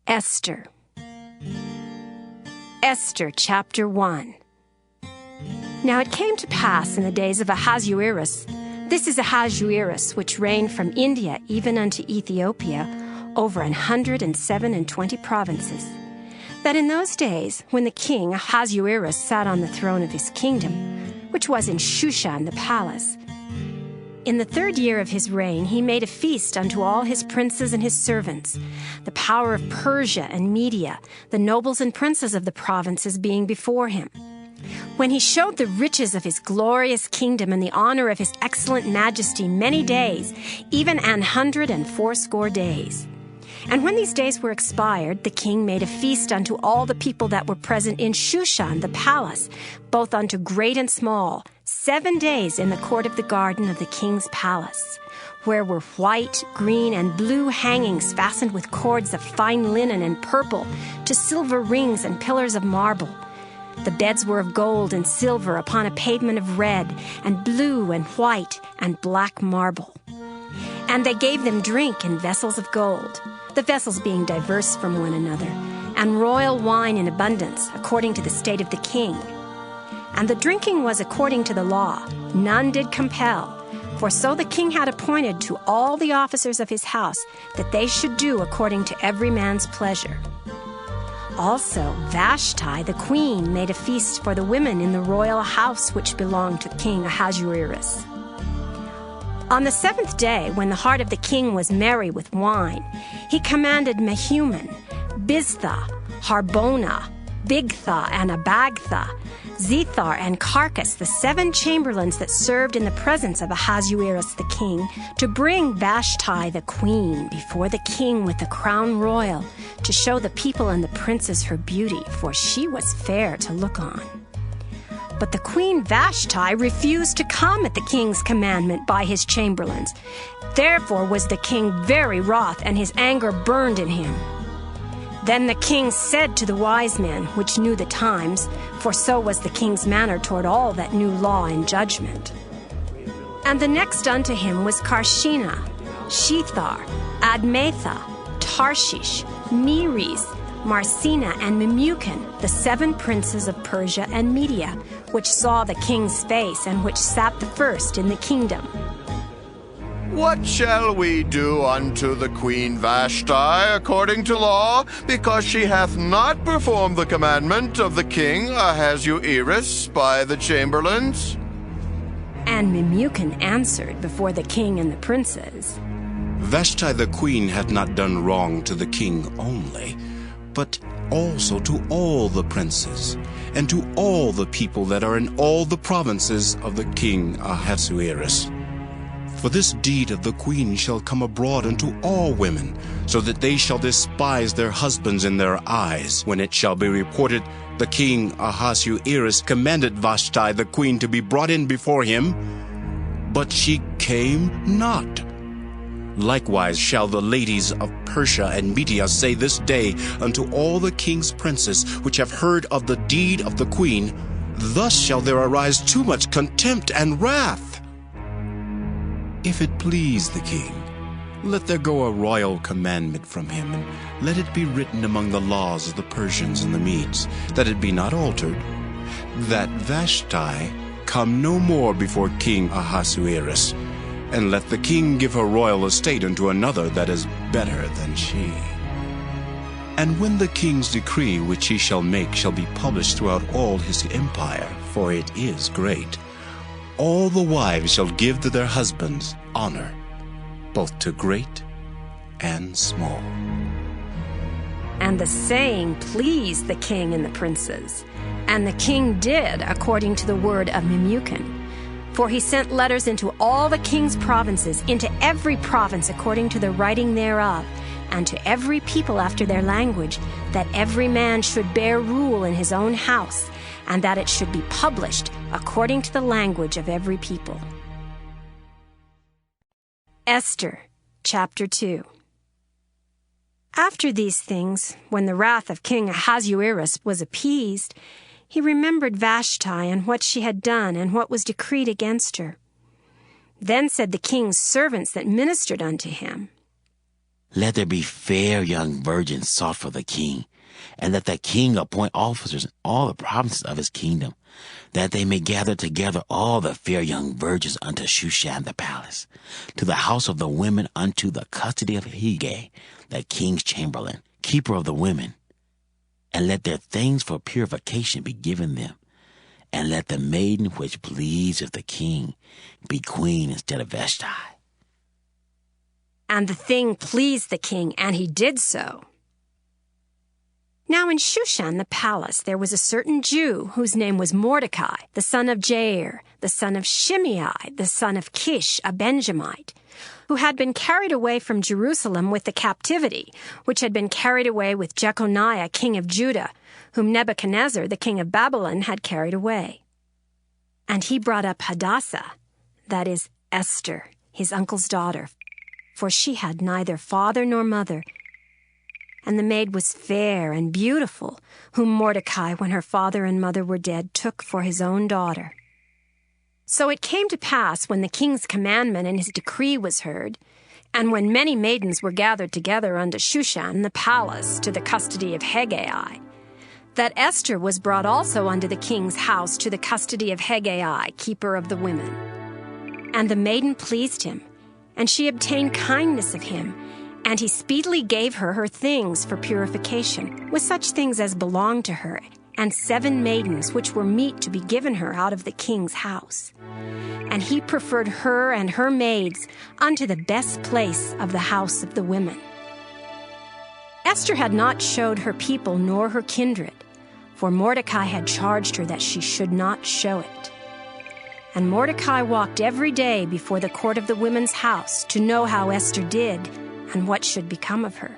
Esther. Esther chapter 1. Now it came to pass in the days of Ahasuerus, this is Ahasuerus, which reigned from India even unto Ethiopia, over 127 provinces, that in those days, when the king Ahasuerus sat on the throne of his kingdom, which was in Shushan the palace, in the 3rd year of his reign, he made a feast unto all his princes and his servants, the power of Persia and Media, the nobles and princes of the provinces being before him. When he showed the riches of his glorious kingdom and the honor of his excellent majesty many days, even 180 days. And when these days were expired, the king made a feast unto all the people that were present in Shushan the palace, both unto great and small, 7 days in the court of the garden of the king's palace, where were white, green, and blue hangings fastened with cords of fine linen and purple, to silver rings and pillars of marble. The beds were of gold and silver upon a pavement of red, and blue and white and black marble. And they gave them drink in vessels of gold, the vessels being diverse from one another, and royal wine in abundance, according to the state of the king. And the drinking was according to the law, none did compel, for so the king had appointed to all the officers of his house that they should do according to every man's pleasure. Also Vashti the queen made a feast for the women in the royal house which belonged to King Ahasuerus. On the 7th day, when the heart of the king was merry with wine, he commanded Mehuman, Biztha, Harbona, Bigtha, and Abagtha, Zethar, and Carcas, the 7 chamberlains that served in the presence of Ahasuerus the king, to bring Vashti the queen before the king with the crown royal, to show the people and the princes her beauty, for she was fair to look on. But the queen Vashti refused to come at the king's commandment by his chamberlains. Therefore was the king very wroth, and his anger burned in him. Then the king said to the wise men, which knew the times, for so was the king's manner toward all that knew law and judgment. And the next unto him was Carshena, Shethar, Admatha, Tarshish, Meres, Marsena, and Memucan, the 7 princes of Persia and Media, which saw the king's face, and which sat the first in the kingdom. What shall we do unto the queen Vashti according to law, because she hath not performed the commandment of the king Ahasuerus by the chamberlains? And Memucan answered before the king and the princes, Vashti the queen hath not done wrong to the king only, but also to all the princes, and to all the people that are in all the provinces of the king Ahasuerus. For this deed of the queen shall come abroad unto all women, so that they shall despise their husbands in their eyes, when it shall be reported, the king Ahasuerus commanded Vashti the queen to be brought in before him, but she came not. Likewise shall the ladies of Persia and Media say this day unto all the king's princes, which have heard of the deed of the queen, thus shall there arise too much contempt and wrath. If it please the king, let there go a royal commandment from him, and let it be written among the laws of the Persians and the Medes, that it be not altered, that Vashti come no more before King Ahasuerus, and let the king give her royal estate unto another that is better than she. And when the king's decree which he shall make shall be published throughout all his empire, for it is great, all the wives shall give to their husbands honor, both to great and small. And the saying pleased the king and the princes. And the king did according to the word of Memucan. For he sent letters into all the king's provinces, into every province according to the writing thereof, and to every people after their language, that every man should bear rule in his own house, and that it should be published according to the language of every people. Esther chapter 2. After these things, when the wrath of King Ahasuerus was appeased, he remembered Vashti and what she had done and what was decreed against her. Then said the king's servants that ministered unto him, Let there be fair young virgins sought for the king, and let the king appoint officers in all the provinces of his kingdom, that they may gather together all the fair young virgins unto Shushan the palace, to the house of the women unto the custody of Hegai, the king's chamberlain, keeper of the women. And let their things for purification be given them, and let the maiden which pleaseth the king be queen instead of Vashti. And the thing pleased the king, and he did so. Now in Shushan the palace there was a certain Jew whose name was Mordecai, the son of Jair, the son of Shimei, the son of Kish, a Benjamite, who had been carried away from Jerusalem with the captivity, which had been carried away with Jeconiah, king of Judah, whom Nebuchadnezzar, the king of Babylon, had carried away. And he brought up Hadassah, that is, Esther, his uncle's daughter, for she had neither father nor mother, and the maid was fair and beautiful, whom Mordecai, when her father and mother were dead, took for his own daughter. So it came to pass, when the king's commandment and his decree was heard, and when many maidens were gathered together unto Shushan the palace to the custody of Hegai, that Esther was brought also unto the king's house to the custody of Hegai, keeper of the women. And the maiden pleased him, and she obtained kindness of him, and he speedily gave her her things for purification, with such things as belonged to her, and 7 maidens which were meet to be given her out of the king's house. And he preferred her and her maids unto the best place of the house of the women. Esther had not showed her people nor her kindred, for Mordecai had charged her that she should not show it. And Mordecai walked every day before the court of the women's house to know how Esther did and what should become of her.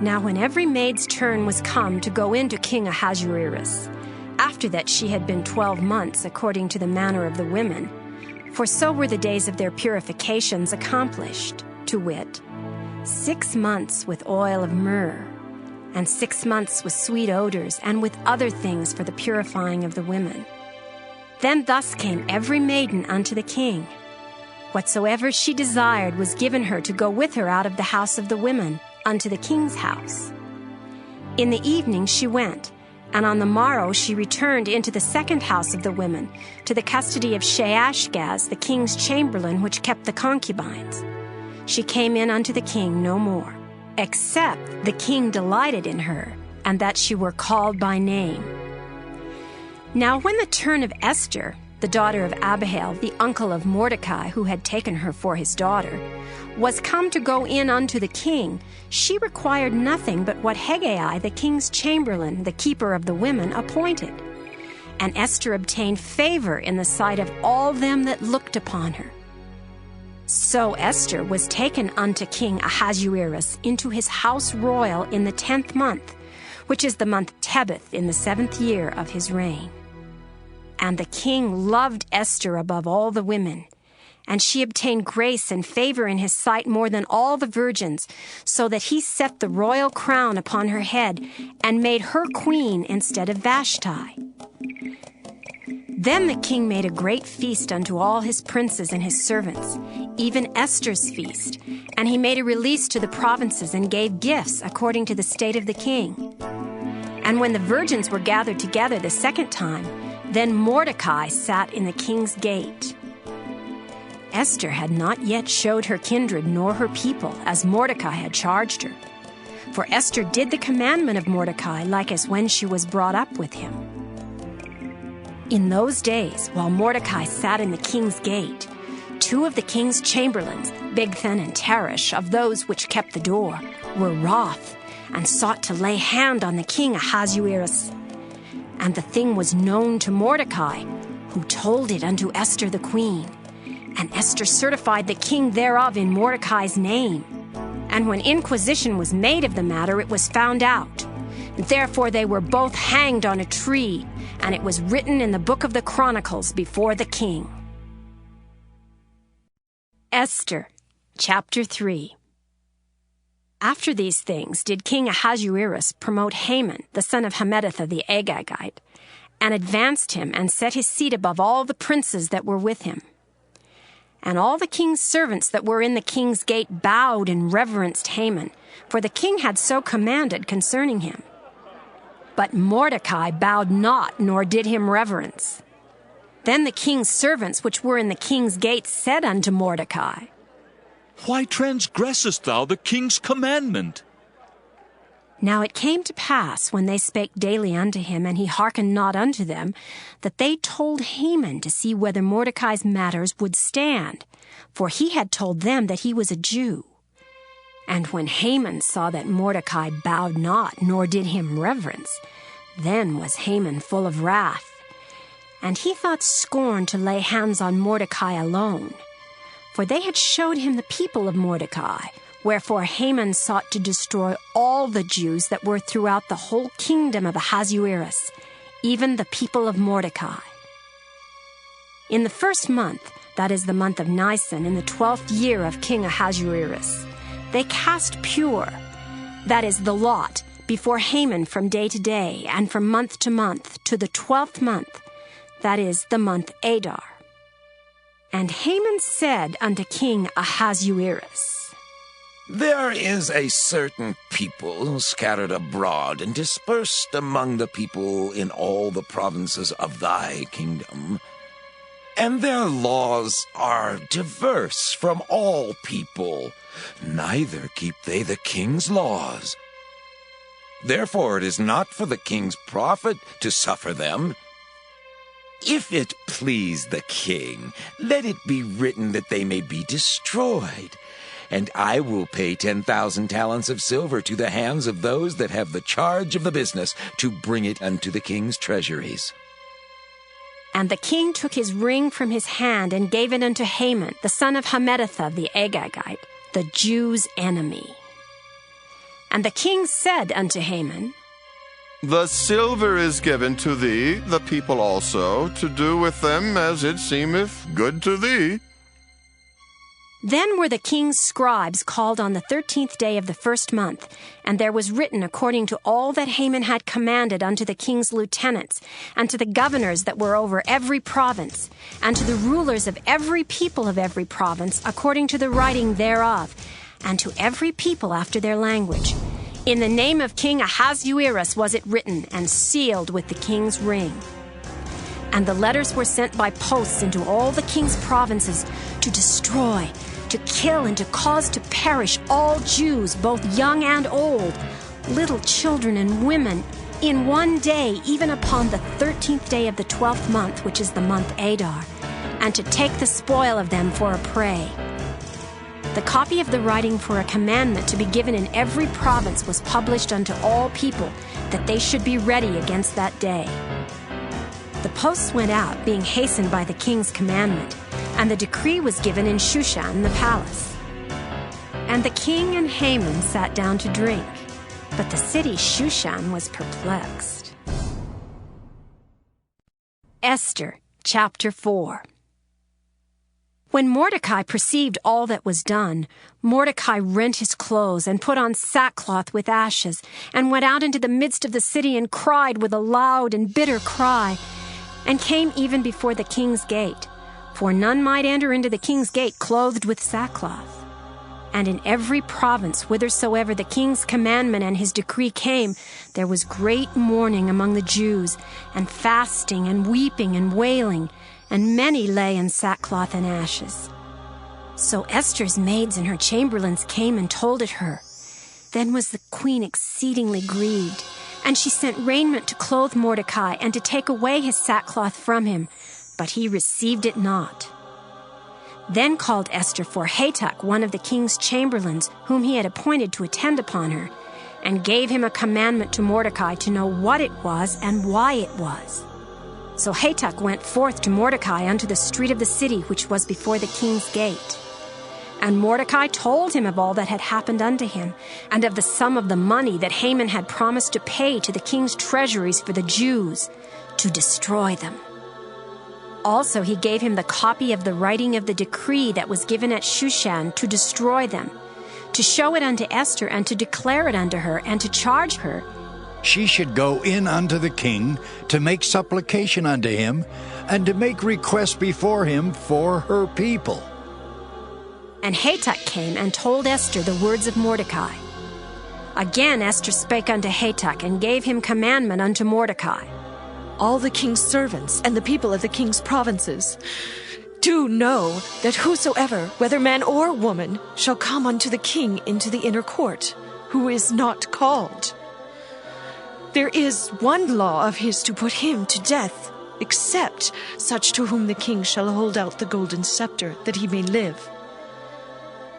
Now when every maid's turn was come to go in to King Ahasuerus, after that she had been 12 months according to the manner of the women, for so were the days of their purifications accomplished, to wit, 6 months with oil of myrrh, and 6 months with sweet odors, and with other things for the purifying of the women. Then thus came every maiden unto the king. Whatsoever she desired was given her to go with her out of the house of the women unto the king's house. In the evening she went, and on the morrow she returned into the second house of the women, to the custody of Shaashgaz, the king's chamberlain, which kept the concubines. She came in unto the king no more, except the king delighted in her, and that she were called by name. Now when the turn of Esther, the daughter of Abihail, the uncle of Mordecai, who had taken her for his daughter, was come to go in unto the king, she required nothing but what Hegai, the king's chamberlain, the keeper of the women, appointed. And Esther obtained favor in the sight of all them that looked upon her. So Esther was taken unto King Ahasuerus into his house royal in the 10th month, which is the month Tebeth, in the 7th year of his reign. And the king loved Esther above all the women, and she obtained grace and favor in his sight more than all the virgins, so that he set the royal crown upon her head and made her queen instead of Vashti. Then the king made a great feast unto all his princes and his servants, even Esther's feast, and he made a release to the provinces and gave gifts according to the state of the king. And when the virgins were gathered together the second time, then Mordecai sat in the king's gate. Esther had not yet showed her kindred nor her people, as Mordecai had charged her. For Esther did the commandment of Mordecai, like as when she was brought up with him. In those days, while Mordecai sat in the king's gate, 2 of the king's chamberlains, Bigthan and Teresh, of those which kept the door, were wroth, and sought to lay hand on the king Ahasuerus. And the thing was known to Mordecai, who told it unto Esther the queen. And Esther certified the king thereof in Mordecai's name. And when inquisition was made of the matter, it was found out. And therefore they were both hanged on a tree, and it was written in the book of the Chronicles before the king. Esther, chapter 3. After these things did King Ahasuerus promote Haman, the son of Hammedatha the Agagite, and advanced him and set his seat above all the princes that were with him. And all the king's servants that were in the king's gate bowed and reverenced Haman, for the king had so commanded concerning him. But Mordecai bowed not, nor did him reverence. Then the king's servants which were in the king's gate said unto Mordecai, Why transgressest thou the king's commandment? Now it came to pass, when they spake daily unto him, and he hearkened not unto them, that they told Haman to see whether Mordecai's matters would stand, for he had told them that he was a Jew. And when Haman saw that Mordecai bowed not, nor did him reverence, then was Haman full of wrath. And he thought scorn to lay hands on Mordecai alone, for they had showed him the people of Mordecai. Wherefore Haman sought to destroy all the Jews that were throughout the whole kingdom of Ahasuerus, even the people of Mordecai. In the 1st month, that is the month of Nisan, in the 12th year of King Ahasuerus, they cast pure, that is the lot, before Haman from day to day, and from month to month, to the 12th month, that is the month Adar. And Haman said unto King Ahasuerus, There is a certain people scattered abroad and dispersed among the people in all the provinces of thy kingdom, and their laws are diverse from all people, neither keep they the king's laws. Therefore it is not for the king's profit to suffer them. If it please the king, let it be written that they may be destroyed, and I will pay 10,000 talents of silver to the hands of those that have the charge of the business, to bring it unto the king's treasuries. And the king took his ring from his hand, and gave it unto Haman, the son of Hammedatha the Agagite, the Jews' enemy. And the king said unto Haman, The silver is given to thee, the people also, to do with them as it seemeth good to thee. Then were the king's scribes called on the 13th day of the 1st month, and there was written according to all that Haman had commanded unto the king's lieutenants, and to the governors that were over every province, and to the rulers of every people of every province, according to the writing thereof, and to every people after their language. In the name of King Ahasuerus was it written, and sealed with the king's ring. And the letters were sent by posts into all the king's provinces, to destroy, to kill, and to cause to perish all Jews, both young and old, little children and women, in one day, even upon the 13th day of the 12th month, which is the month Adar, and to take the spoil of them for a prey. The copy of the writing for a commandment to be given in every province was published unto all people, that they should be ready against that day. The posts went out, being hastened by the king's commandment, and the decree was given in Shushan the palace. And the king and Haman sat down to drink, but the city Shushan was perplexed. Esther, chapter 4. When Mordecai perceived all that was done, Mordecai rent his clothes and put on sackcloth with ashes, and went out into the midst of the city and cried with a loud and bitter cry, and came even before the king's gate. For none might enter into the king's gate clothed with sackcloth. And in every province, whithersoever the king's commandment and his decree came, there was great mourning among the Jews, and fasting, and weeping, and wailing, and many lay in sackcloth and ashes. So Esther's maids and her chamberlains came and told it her. Then was the queen exceedingly grieved, and she sent raiment to clothe Mordecai, and to take away his sackcloth from him, but he received it not. Then called Esther for Hatach, one of the king's chamberlains, whom he had appointed to attend upon her, and gave him a commandment to Mordecai to know what it was and why it was. So Hatach went forth to Mordecai unto the street of the city, which was before the king's gate. And Mordecai told him of all that had happened unto him, and of the sum of the money that Haman had promised to pay to the king's treasuries for the Jews, to destroy them. Also he gave him the copy of the writing of the decree that was given at Shushan to destroy them, to show it unto Esther, and to declare it unto her, and to charge her, she should go in unto the king to make supplication unto him, and to make request before him for her people. And Hatach came and told Esther the words of Mordecai. Again Esther spake unto Hatach, and gave him commandment unto Mordecai. All the king's servants and the people of the king's provinces, do know that whosoever, whether man or woman, shall come unto the king into the inner court, who is not called, there is one law of his to put him to death, except such to whom the king shall hold out the golden scepter, that he may live.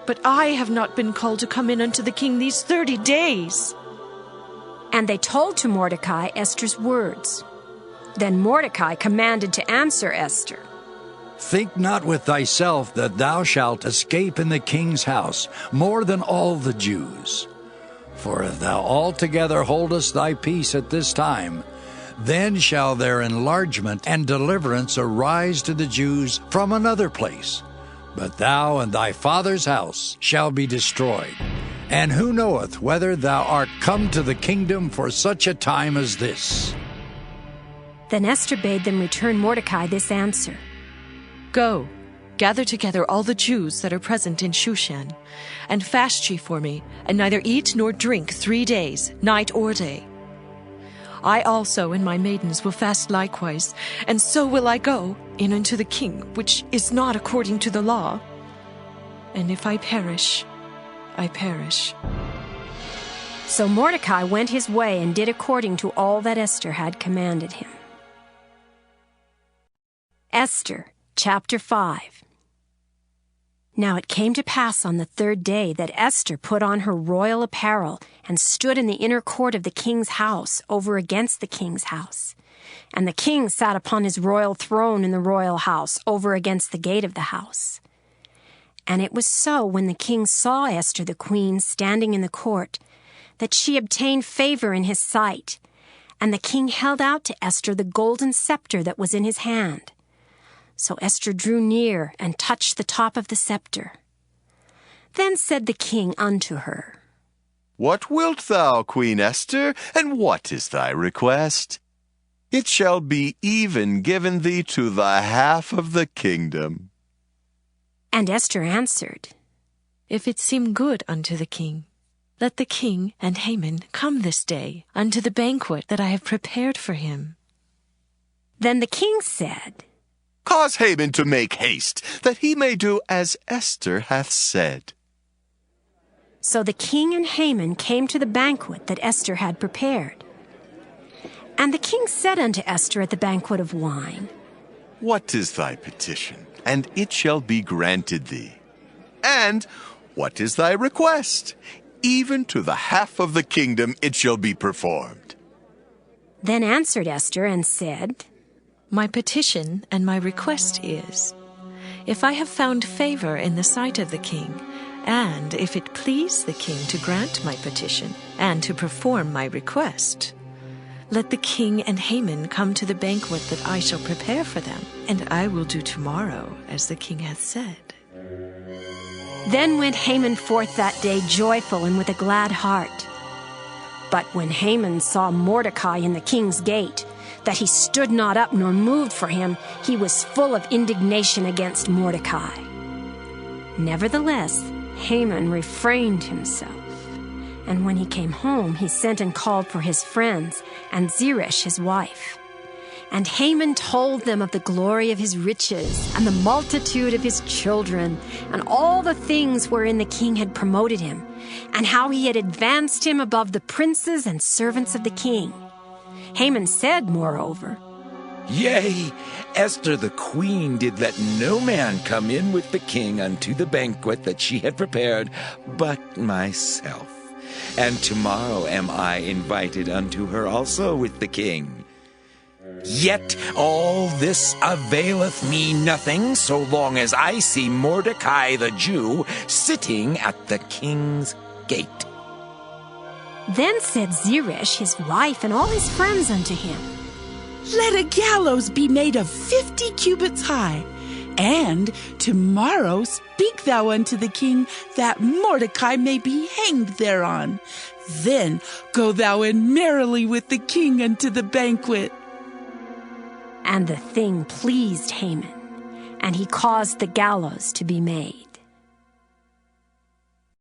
But I have not been called to come in unto the king these 30 days. And they told to Mordecai Esther's words. Then Mordecai commanded to answer Esther. Think not with thyself that thou shalt escape in the king's house more than all the Jews. For if thou altogether holdest thy peace at this time, then shall their enlargement and deliverance arise to the Jews from another place. But thou and thy father's house shall be destroyed. And who knoweth whether thou art come to the kingdom for such a time as this? Then Esther bade them return Mordecai this answer. Go, gather together all the Jews that are present in Shushan, and fast ye for me, and neither eat nor drink 3 days, night or day. I also and my maidens will fast likewise, and so will I go in unto the king, which is not according to the law. And if I perish, I perish. So Mordecai went his way and did according to all that Esther had commanded him. Esther, chapter 5. Now it came to pass on the 3rd day that Esther put on her royal apparel and stood in the inner court of the king's house over against the king's house. And the king sat upon his royal throne in the royal house over against the gate of the house. And it was so, when the king saw Esther the queen standing in the court, that she obtained favor in his sight. And the king held out to Esther the golden scepter that was in his hand. So Esther drew near and touched the top of the scepter. Then said the king unto her, What wilt thou, Queen Esther, and what is thy request? It shall be even given thee to the half of the kingdom. And Esther answered, If it seem good unto the king, let the king and Haman come this day unto the banquet that I have prepared for him. Then the king said, Cause Haman to make haste, that he may do as Esther hath said. So the king and Haman came to the banquet that Esther had prepared. And the king said unto Esther at the banquet of wine, What is thy petition? And it shall be granted thee. And what is thy request? Even to the half of the kingdom it shall be performed. Then answered Esther and said, My petition and my request is, if I have found favor in the sight of the king, and if it please the king to grant my petition and to perform my request, let the king and Haman come to the banquet that I shall prepare for them, and I will do tomorrow as the king hath said. Then went Haman forth that day joyful and with a glad heart. But when Haman saw Mordecai in the king's gate, that he stood not up nor moved for him, he was full of indignation against Mordecai. Nevertheless, Haman refrained himself. And when he came home, he sent and called for his friends and Zeresh his wife. And Haman told them of the glory of his riches and the multitude of his children and all the things wherein the king had promoted him, and how he had advanced him above the princes and servants of the king. Haman said, moreover, Yea, Esther the queen did let no man come in with the king unto the banquet that she had prepared, but myself. And tomorrow am I invited unto her also with the king. Yet all this availeth me nothing, so long as I see Mordecai the Jew sitting at the king's gate. Then said Zeresh his wife and all his friends unto him, Let a gallows be made of 50 cubits high, and tomorrow speak thou unto the king, that Mordecai may be hanged thereon. Then go thou in merrily with the king unto the banquet. And the thing pleased Haman, and he caused the gallows to be made.